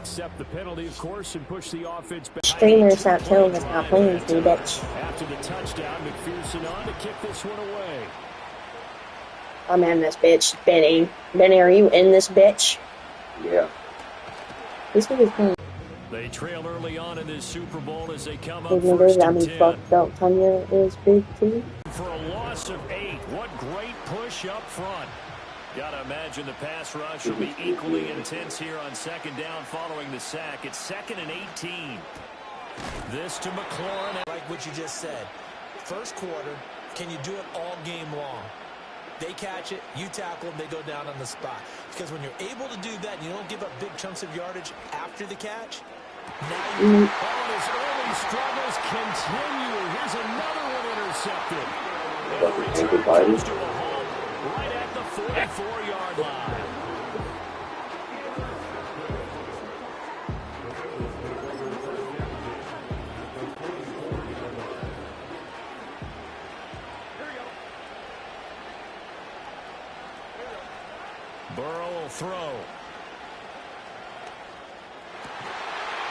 accept the penalty, of course, and push the offense back. Streamers not telling us not playing with me, bitch. After the touchdown, McPherson on to kick this one away. I'm in this bitch. Benny. Benny, are you in this bitch? Yeah. This nigga's playing. They trail early on in this Super Bowl as they come up Nigga, first that and means 10. fucked up Tanya is big too. For a loss of 8. What great push up front. Gotta imagine the pass rush will be equally intense here on second down following the sack. It's 2nd and 18. This to McLaurin. Like what you just said. First quarter, can you do it all game long? They catch it, you tackle them, they go down on the spot. Because when you're able to do that, and you don't give up big chunks of yardage after the catch, now you all his early struggles continue. Here's another one intercepted. And a return comes to a home right at the 44-yard line. Burrow will throw.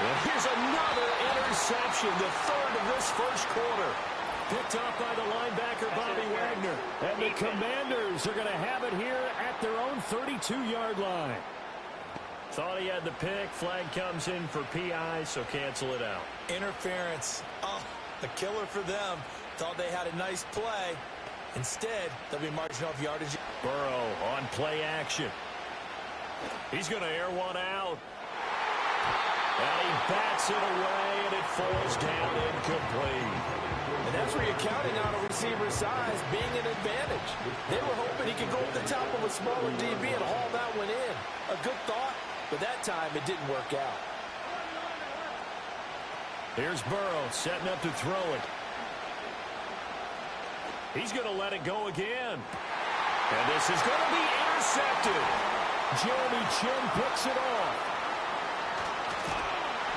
And here's another interception, the third of this first quarter. Picked up by the linebacker, Bobby Wagner. And the Commanders are going to have it here at their own 32-yard line. Thought he had the pick. Flag comes in for PI, so cancel it out. interference. Oh, a killer for them. Thought they had a nice play. Instead, they'll be marching off yardage. Burrow on play action. He's going to air one out. And he bats it away, and it falls down incomplete. And that's where you're counting on a receiver's size being an advantage. They were hoping he could go over the top of a smaller DB and haul that one in. A good thought, but that time it didn't work out. Here's Burrow setting up to throw it. He's going to let it go again. And this is going to be intercepted. Jeremy Chinn picks it off.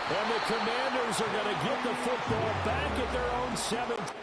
And the Commanders are going to get the football back at their own 7th.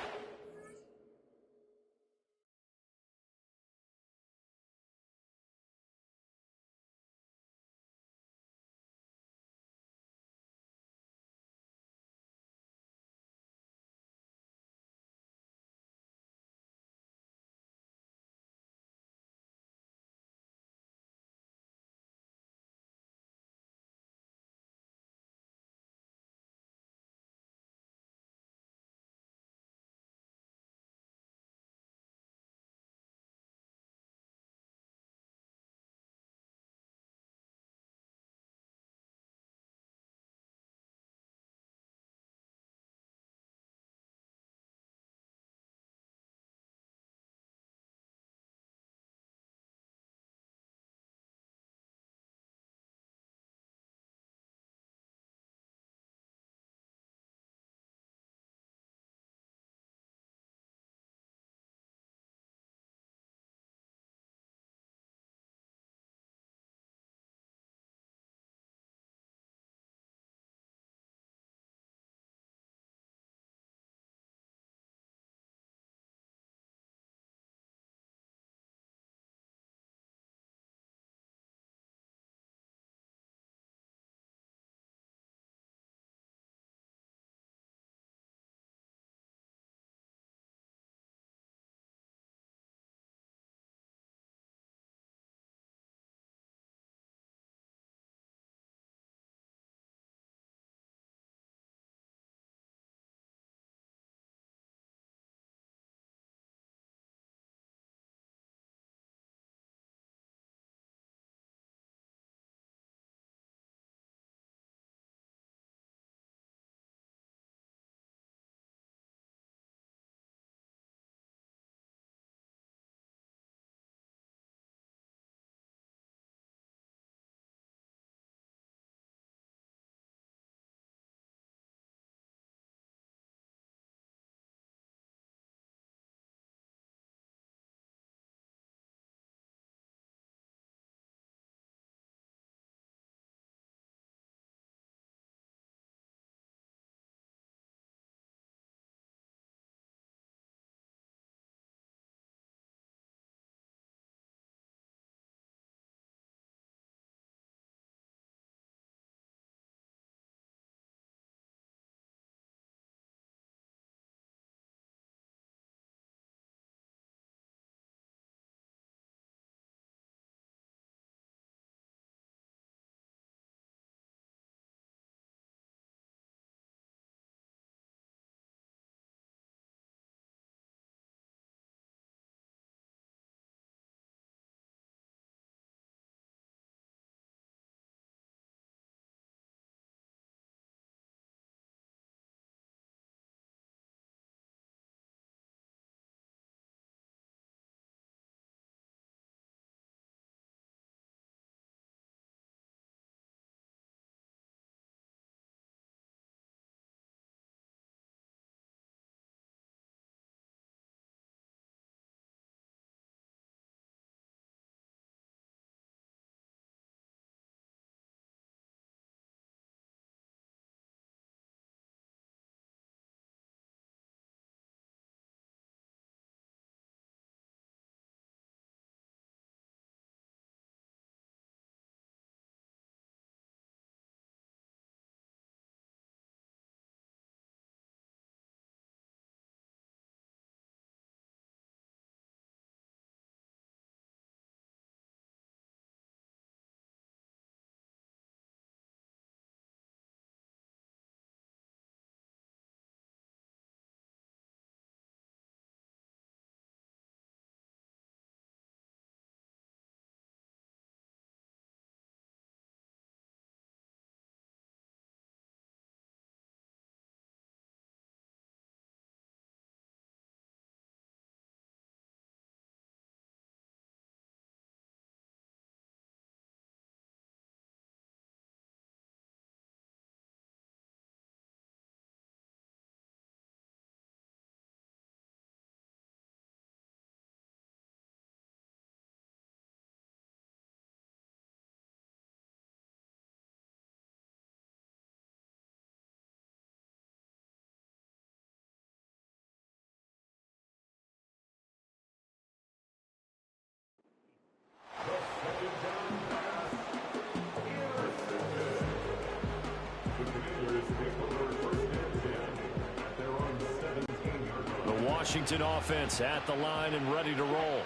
Washington offense at the line and ready to roll.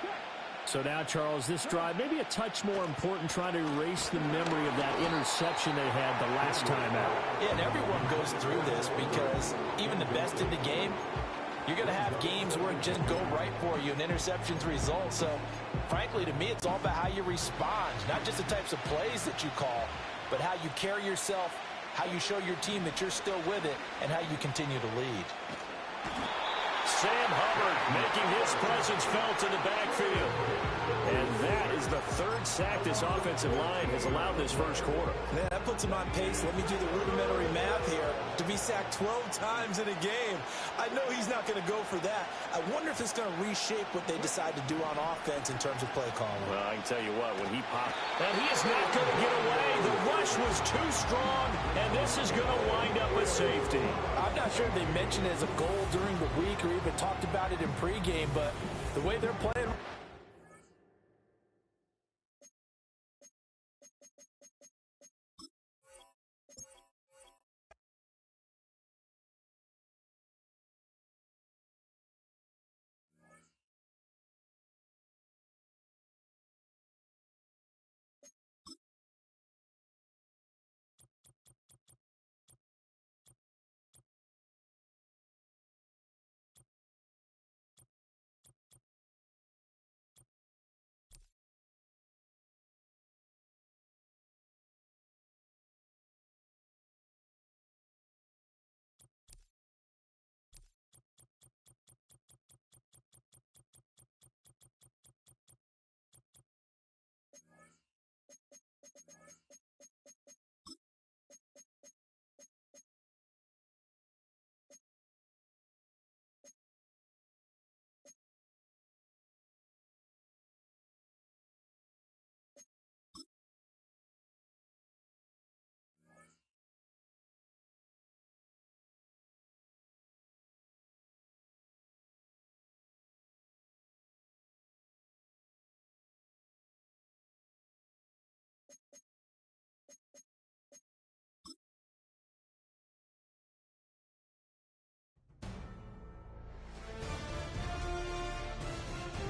So now, Charles, this drive maybe a touch more important, trying to erase the memory of that interception they had the last time out. Yeah, and everyone goes through this because even the best in the game, you're going to have games where it just go right for you and interceptions result. So, frankly, to me, it's all about how you respond, not just the types of plays that you call, but how you carry yourself, how you show your team that you're still with it, and how you continue to lead. Sam Hubbard making his presence felt in the backfield. And that is the third sack this offensive line has allowed this first quarter. Man, that puts him on pace. Let me do the rudimentary math here. To be sacked 12 times in a game, I know he's not going to go for that. I wonder if it's going to reshape what they decide to do on offense in terms of play calling. Well, I can tell you what, when he popped, and he is not going to get away. The rush was too strong, and this is going to wind up a safety. I'm not sure if they mentioned it as a goal during the week or even talked about it in pregame, but the way they're playing.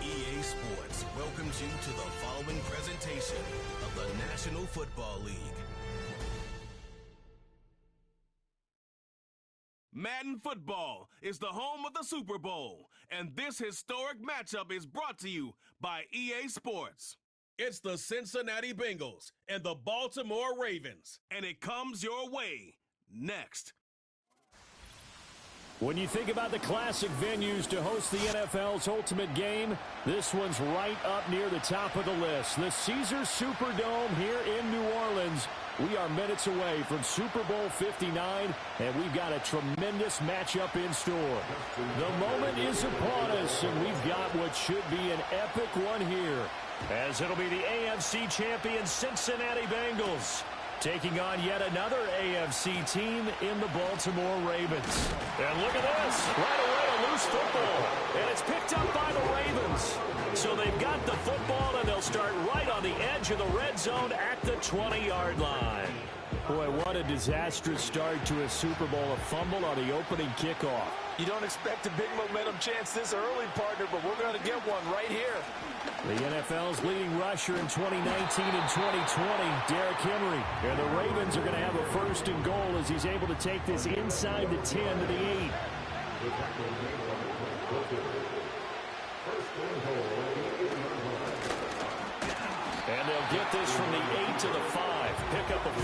EA Sports welcomes you to the following presentation of the National Football League. Madden Football is the home of the Super Bowl, and this historic matchup is brought to you by EA Sports. It's the Cincinnati Bengals and the Baltimore Ravens, and it comes your way next. When you think about the classic venues to host the NFL's ultimate game, this one's right up near the top of the list. The Caesars Superdome here in New Orleans. We are minutes away from Super Bowl 59, and we've got a tremendous matchup in store. The moment is upon us, and we've got what should be an epic one here, as it'll be the AFC champion Cincinnati Bengals taking on yet another AFC team in the Baltimore Ravens. And look at this. Right away, a loose football. And it's picked up by the Ravens. So they've got the football, and they'll start right on the edge of the red zone at the 20-yard line. Boy, what a disastrous start to a Super Bowl. A fumble on the opening kickoff. You don't expect a big momentum chance this early, partner, but we're going to get one right here. The NFL's leading rusher in 2019 and 2020, Derrick Henry. And the Ravens are going to have a first and goal as he's able to take this inside the 10 to the 8. And they'll get this from the 8 to the 5. Pickup of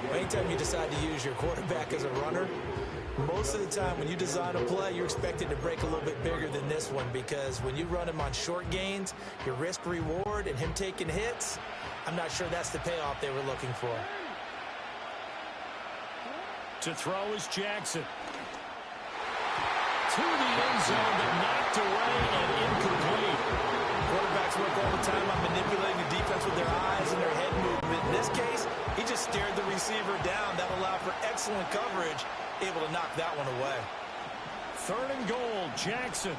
3. Anytime you decide to use your quarterback as a runner, most of the time when you design a play, you're expected to break a little bit bigger than this one, because when you run him on short gains, your risk-reward and him taking hits, I'm not sure that's the payoff they were looking for. To throw is Jackson. To the end zone, but knocked away and incomplete. Quarterbacks work all the time on manipulating the defense with their eyes and their head movement. In this case, he just stared the receiver down. That allowed for excellent coverage, able to knock that one away. Third and goal, Jackson.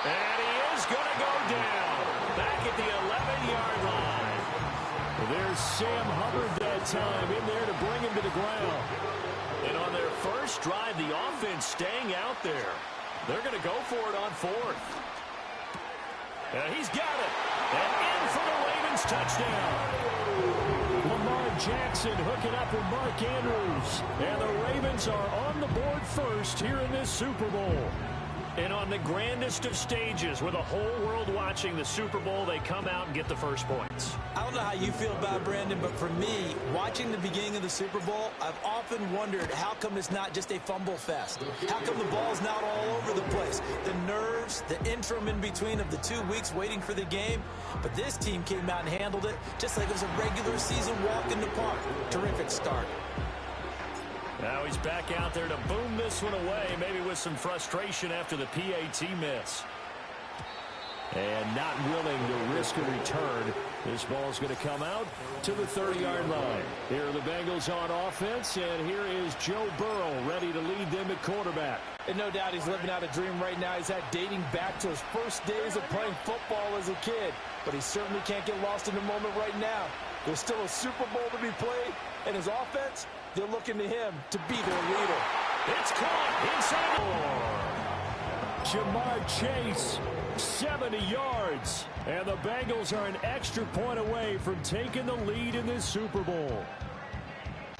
And he is going to go down back at the 11-yard line. There's Sam Hubbard that time in there to bring him to the ground. And on their first drive, the offense staying out there. They're going to go for it on fourth. And he's got it. And in for the Ravens touchdown. Lamar Jackson hooking up with Mark Andrews. And the Ravens are on the board first here in this Super Bowl. And on the grandest of stages, with the whole world watching the Super Bowl, they come out and get the first points. I don't know how you feel about it, Brandon, but for me, watching the beginning of the Super Bowl, I've often wondered how come it's not just a fumble fest? How come the ball's not all over the place? The nerves, the interim in between of the 2 weeks waiting for the game. But this team came out and handled it just like it was a regular season walk in the park. Terrific start. Now he's back out there to boom this one away, maybe with some frustration after the PAT miss. And not willing to risk a return. This ball's going to come out to the 30-yard line. Here are the Bengals on offense, and here is Joe Burrow ready to lead them at quarterback. And no doubt he's living out a dream right now. He's had dating back to his first days of playing football as a kid. But he certainly can't get lost in the moment right now. There's still a Super Bowl to be played, and his offense, they're looking to him to be their leader. It's caught inside. Jamar Chase, 70 yards. And the Bengals are an extra point away from taking the lead in this Super Bowl.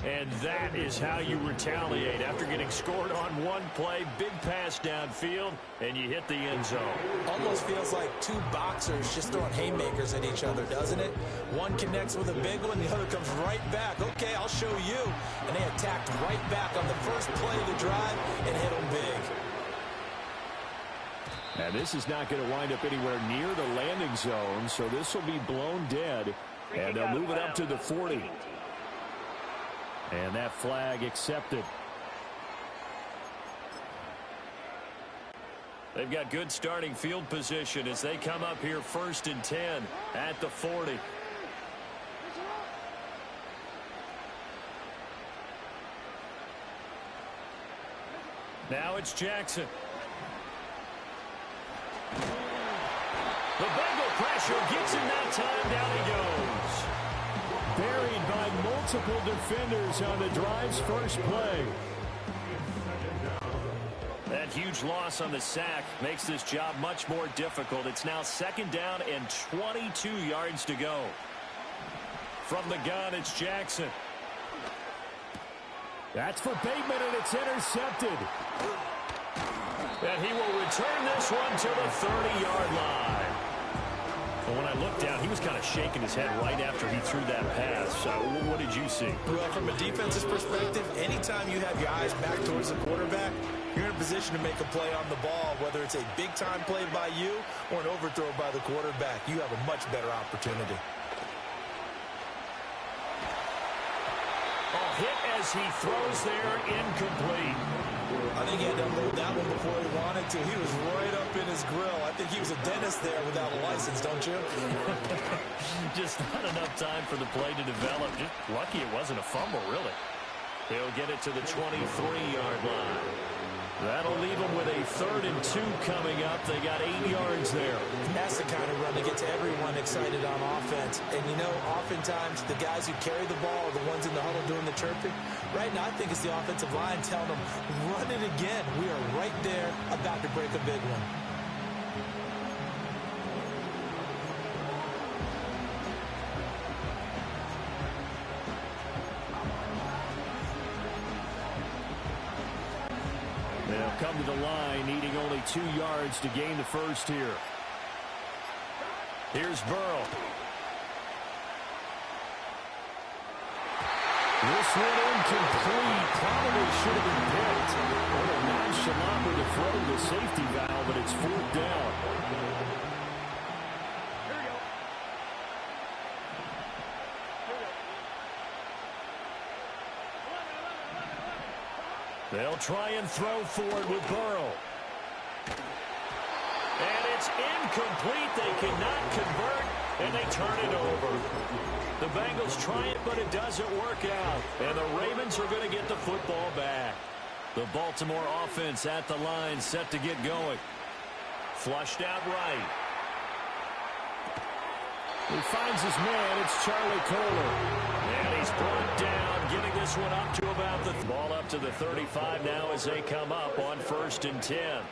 And that is how you retaliate after getting scored on one play. Big pass downfield, and you hit the end zone. Almost feels like two boxers just throwing haymakers at each other, doesn't it? One connects with a big one, the other comes right back. Okay, I'll show you. And they attacked right back on the first play of the drive and hit them big. And this is not going to wind up anywhere near the landing zone, so this will be blown dead. And they'll move it up to the 40. And that flag accepted. They've got good starting field position as they come up here 1st and 10 at the 40. Now it's Jackson. The Bengal pressure gets him that time. Down he goes. Buried by multiple defenders on the drive's first play. That huge loss on the sack makes this job much more difficult. It's now 2nd down and 22 yards to go. From the gun, it's Jackson. That's for Bateman, and it's intercepted. And he will return this one to the 30-yard line. Well, when I looked down, he was kind of shaking his head right after he threw that pass. What did you see? Well, from a defense's perspective, anytime you have your eyes back towards the quarterback, you're in a position to make a play on the ball, whether it's a big-time play by you or an overthrow by the quarterback. You have a much better opportunity. Hit as he throws there, incomplete. I think he had to unload that one before he wanted to. He was right up in his grill. I think he was a dentist there without a license, don't you? Just not enough time for the play to develop. Just lucky it wasn't a fumble, really. He'll get it to the 23-yard line. That'll leave them with a 3rd and 2 coming up. They got 8 yards there. That's the kind of run that gets everyone excited on offense. And, you know, oftentimes the guys who carry the ball are the ones in the huddle doing the chirping. Right now, I think it's the offensive line telling them, run it again. We are right there about to break a big one. They'll come to the line, needing only 2 yards to gain the first here. Here's Burrow. This one incomplete. Probably should have been picked. What a nonchalant with the throw to the safety valve, but it's 4th down. They'll try and throw forward with Burrow. And it's incomplete. They cannot convert, and they turn it over. The Bengals try it, but it doesn't work out. And the Ravens are going to get the football back. The Baltimore offense at the line, set to get going. Flushed out right. He finds his man. It's Charlie Kolar. And he's brought this one up to about the ball up to the 35 now as they come up on 1st and 10.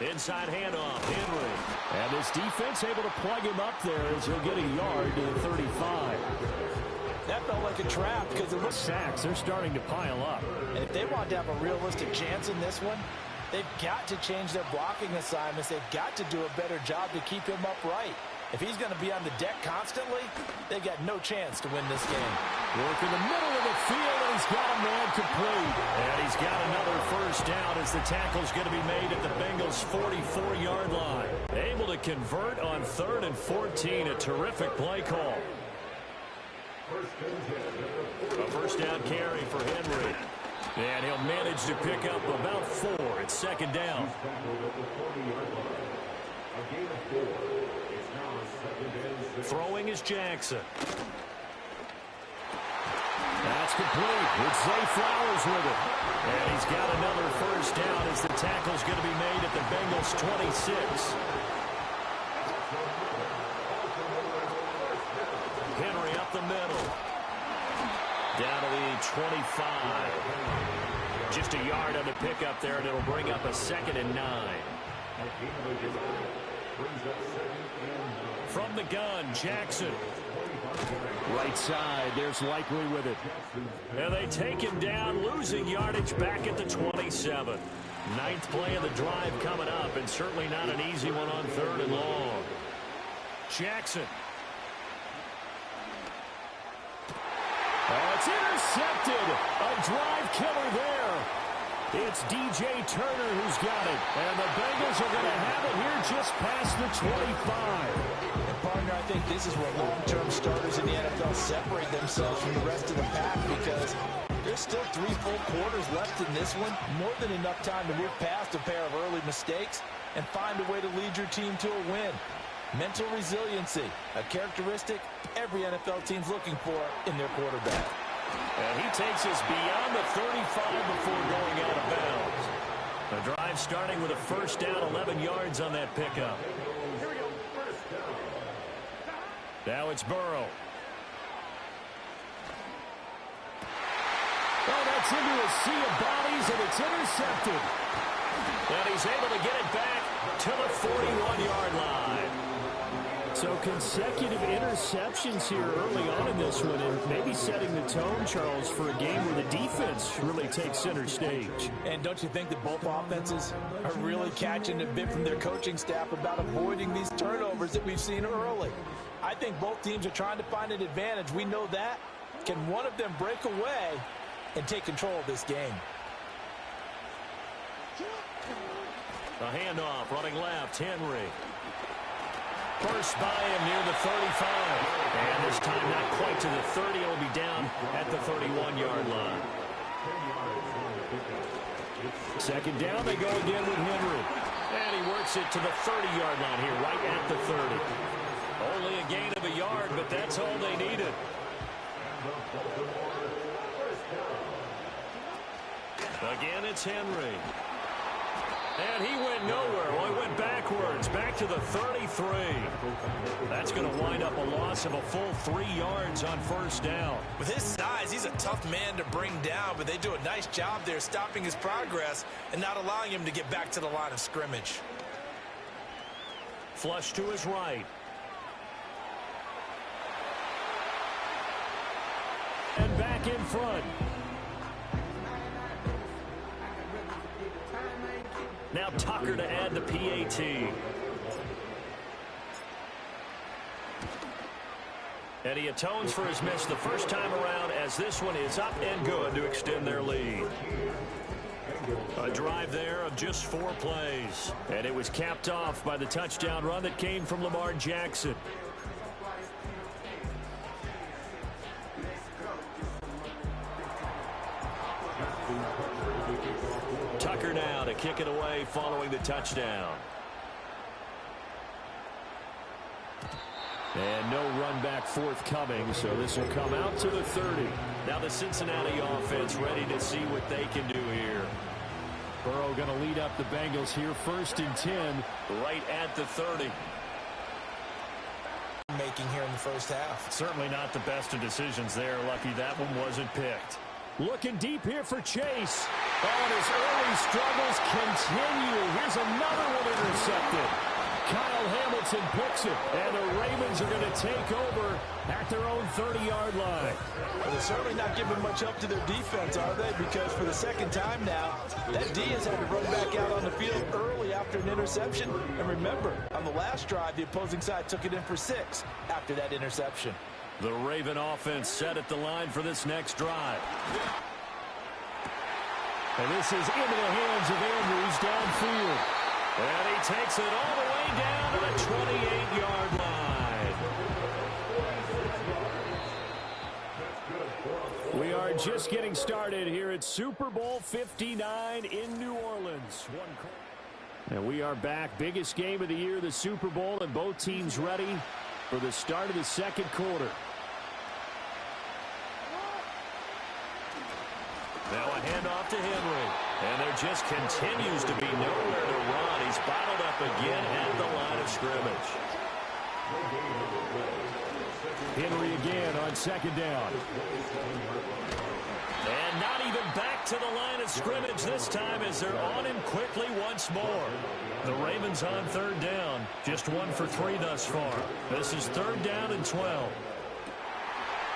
Inside handoff, Henry. And this defense able to plug him up there as he'll get a yard to the 35. That felt like a trap because it looks Sacks, they're starting to pile up. And if they want to have a realistic chance in this one, they've got to change their blocking assignments. They've got to do a better job to keep him upright. If he's going to be on the deck constantly, they've got no chance to win this game. Work in the middle of the field, and he's got a man complete. And he's got another first down as the tackle's going to be made at the Bengals' 44-yard line. Able to convert on 3rd and 14. A terrific play call. A first down carry for Henry. And he'll manage to pick up about 4. It's 2nd down. Throwing is Jackson. That's complete. It's Zay Flowers with it. And he's got another first down as the tackle's going to be made at the Bengals' 26. Henry up the middle. Down to the 25. Just a yard on the pickup there, and it'll bring up a 2nd and 9. From the gun, Jackson. Right side, there's Likely with it. And they take him down, losing yardage back at the 27. 9th play of the drive coming up, and certainly not an easy one on 3rd and long. Jackson. Oh, it's intercepted. A drive killer there. It's DJ Turner who's got it. And the Bengals are going to have it here just past the 25. And partner, I think this is where long-term starters in the NFL separate themselves from the rest of the pack because there's still 3 full quarters left in this one. More than enough time to move past a pair of early mistakes and find a way to lead your team to a win. Mental resiliency, a characteristic every NFL team's looking for in their quarterback. And he takes us beyond the 35 before going out of bounds. The drive starting with a first down, 11 yards on that pickup. Now it's Burrow. Oh, that's into a sea of bodies, and it's intercepted. And he's able to get it back to the 41-yard line. So consecutive interceptions here early on in this one, and maybe setting the tone, Charles, for a game where the defense really takes center stage. And don't you think that both offenses are really catching a bit from their coaching staff about avoiding these turnovers that we've seen early? I think both teams are trying to find an advantage. We know that. Can one of them break away and take control of this game? A handoff, running left, Henry. First by him near the 35. And this time not quite to the 30. It'll be down at the 31-yard line. 2nd down, they go again with Henry. And he works it to the 30-yard line here, right at the 30. Only a gain of a yard, but that's all they needed. Again, it's Henry. And he went nowhere. Well, he went backwards, back to the 33. That's going to wind up a loss of a full 3 yards on first down. With his size, he's a tough man to bring down, but they do a nice job there stopping his progress and not allowing him to get back to the line of scrimmage. Flush to his right. And back in front. Now Tucker to add the PAT. And he atones for his miss the first time around as this one is up and good to extend their lead. A drive there of just 4 plays. And it was capped off by the touchdown run that came from Lamar Jackson. Tucker now to kick it away following the touchdown. And no run back forthcoming, so this will come out to the 30. Now the Cincinnati offense ready to see what they can do here. Burrow going to lead up the Bengals here, 1st and 10. Right at the 30. Making here in the first half. Certainly not the best of decisions there. Lucky that one wasn't picked. Looking deep here for Chase. Oh, and his early struggles continue. Here's another one intercepted. Kyle Hamilton picks it, and the Ravens are going to take over at their own 30-yard line. Well, they're certainly not giving much help to their defense, are they? Because for the second time now, that D has had to run back out on the field early after an interception. And remember, on the last drive, the opposing side took it in for 6 after that interception. The Raven offense set at the line for this next drive. And this is into the hands of Andrews downfield. And he takes it all the way down to the 28-yard line. We are just getting started here at Super Bowl 59 in New Orleans. And we are back. Biggest game of the year, the Super Bowl, and both teams ready for the start of the second quarter. Now a handoff to Henry. And there just continues to be nowhere to run. He's bottled up again at the line of scrimmage. Henry again on second down. And not even back to the line of scrimmage this time as they're on him quickly once more. The Ravens on third down. Just 1 for 3 thus far. This is third down and 12.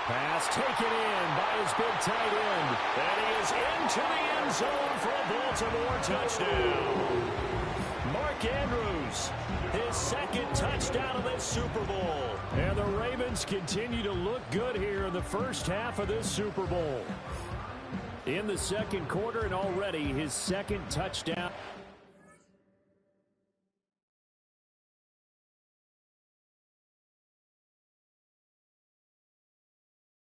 Pass taken in by his big tight end. And he is into the end zone for a Baltimore touchdown. Mark Andrews, his second touchdown of this Super Bowl. And the Ravens continue to look good here in the first half of this Super Bowl. In the second quarter, and already his second touchdown.